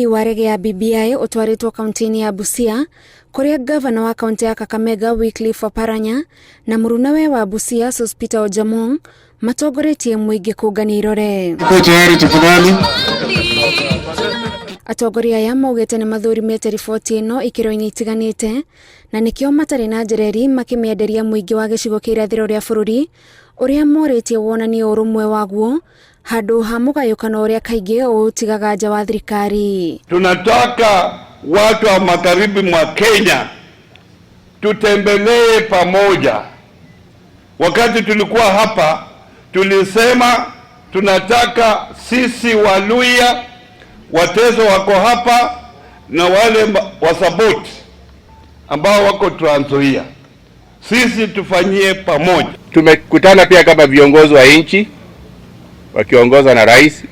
Mwĩingĩ wa rege ya BBI ũtwarĩtwo kaunti-inĩ ya Busia, kũrĩa gavana wa kaunti ya Kakamega Wycliffe Oparanya na mũrunawe wa Busia Sospeter Ojamong matongoretie mũingĩ kũngania irore. Atongoria aya maugĩte nĩ mathurimĩte riboti ĩno ikĩro-inĩ itiganĩte na nĩkĩo matarĩ na njereri makĩmĩenderia mũingĩ wa gĩcigo kĩa irathĩro rĩa bũrũri ũrĩa morĩtie wonanie ũrũmwe waguo handũ ha mũgayũkano ũrĩa kaingĩ ũtigaga nja wa thirikari. Tunataka watu wa magharibi mwa Kenya tutembelee pamoja. Wakati tulikuwa hapa tulisema tunataka sisi Waluhya, Wateso wako hapa na wale Wasaboti ambao wako Trans Nzoia, sisi tufanyie pamoja. Tumekutana pia kama viongozi wa nchi wakiongozwa na rais.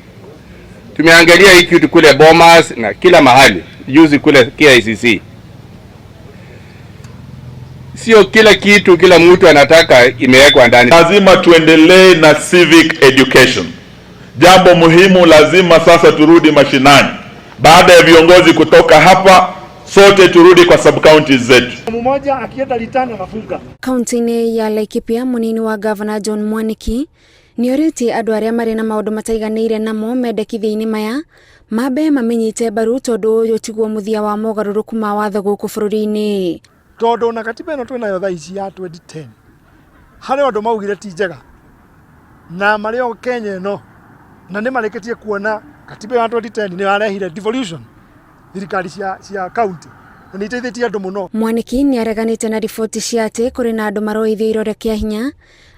Tumeangalia hii kitu kule Bomas na kila mahali, juzi kule KICC. Sio kila kitu kila mtu anataka imewekwa ndani. Lazima tuendelee na civic education. Jambo muhimu, lazima sasa turudi mashinani. Baada ya viongozi kutoka hapa, sote turudi kwa sub counties zetu. Mmoja akienda litana nafunga. Kaunti-inĩ ya Laikipia, munini wa Governor John Mwaniki nĩorĩtie andũ arĩa marĩ na maũndũ mataiganĩire namo mendekithia-inĩ maya mambe mamenyite mbaru tondũ ũyũ tiguo mũthia wa mogarũrũku ma watho gũkũ bũrũri-inĩ. Tondũ na katiba ĩno twĩnayo thaa ici ya 2010 harĩ andũ maugire ti njega na marĩo Kenya ĩno na nĩ marĩkĩtie kuona katiba ya 2010 nĩ yarehire devolution thirikari cia county na nĩ iteithĩtie andũ mũno. Mwaniki nĩ areganĩte na riboti cia atĩ kũrĩ na andũ maroithio irore kĩa hinya,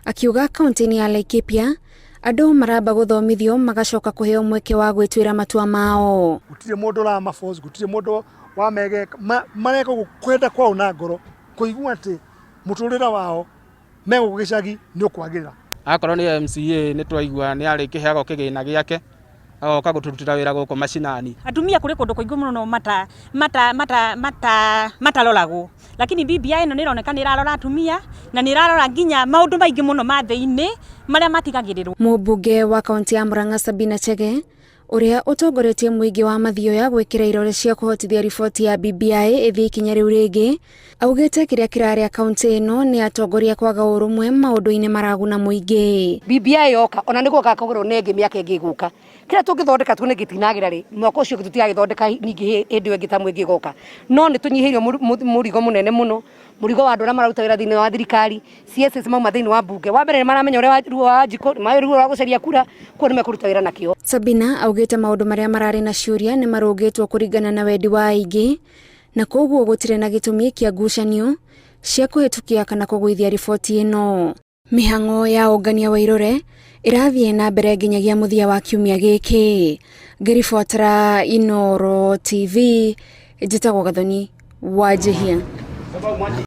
akiuga kaunti-inĩ ya Laikipia andũ maramba gũthomithio magacoka kũheo mweke wa gwĩtuĩra matua mao. Gũtirĩ mũndũ ra maforce, gũtirĩ mũndũ wa mege mareka kwenda kwao na ngoro kũigua atĩ mũtũrĩre wao mego gĩcagi nĩ ũkwagĩrĩra. Akorwo nĩ MCA nĩ twaigua nĩ arĩ kĩheagwo kĩgĩna gĩake agoka gũtũrutĩra wĩra gũkũ mashinani. Atumia kũrĩ kũndũ kũingĩ mũno mataroragwo, lakini BBI ĩno nĩ ĩroneka nĩ ĩrarora atumia na nĩ ĩrarora nginya maũndũ maingĩ mũno ma thĩinĩ marĩa matigagĩrĩrwo. Mũmbunge wa kaunti ya Murang'a Sabina Chege ũrĩa ũtongoretie mũingĩ wa mathioya gwĩkĩra irore cia kũhotithia riboti ya BBI ĩthiĩ ikinya rĩu rĩngĩ, augĩte kĩrĩa kĩrarĩa kaunti ĩno nĩ atongoria kwaga ũrũmwe maũndũ-inĩ maraguna mũingĩ. BBI yoka ona nĩguo gakagũrwo nĩ ĩngĩ mĩaka ĩngĩ gũka, kĩrĩa tũngĩthondeka tuone gĩtinagĩra rĩ mwaka ũcio tũtigagĩthondeka ningĩ hĩndĩ ĩngĩ ta mwĩngĩ goka, no nĩ tũnyihĩirio mũrigo mũnene mũno, mũrigo wa andũ arĩa mararuta wĩra thĩinĩ wa thirikari. CSS mauma thĩinĩ wa mbunge, wa mbere nĩ maramenya ũrĩa ruo wa njiko, maĩ ruo wa gũcaria kura, kuo nĩ mekũruta wĩra nakĩo. Sabina augĩte maũndũ marĩa mararĩ na ciũria nĩ marũngĩtwo kũringana na wendi wa aingĩ na koguo gũtirĩ na gĩtũmi kĩa ngucanio cia kũhĩtũkia kana kũgũithia riboti ĩno. Mĩhang'o ya ũngania wa irore ĩrathiĩ na mbere nginyagia mũthia wa kiumia gĩkĩ. Ngĩribotera Inooro TV, njĩtagwo Gathoni Wanjihia.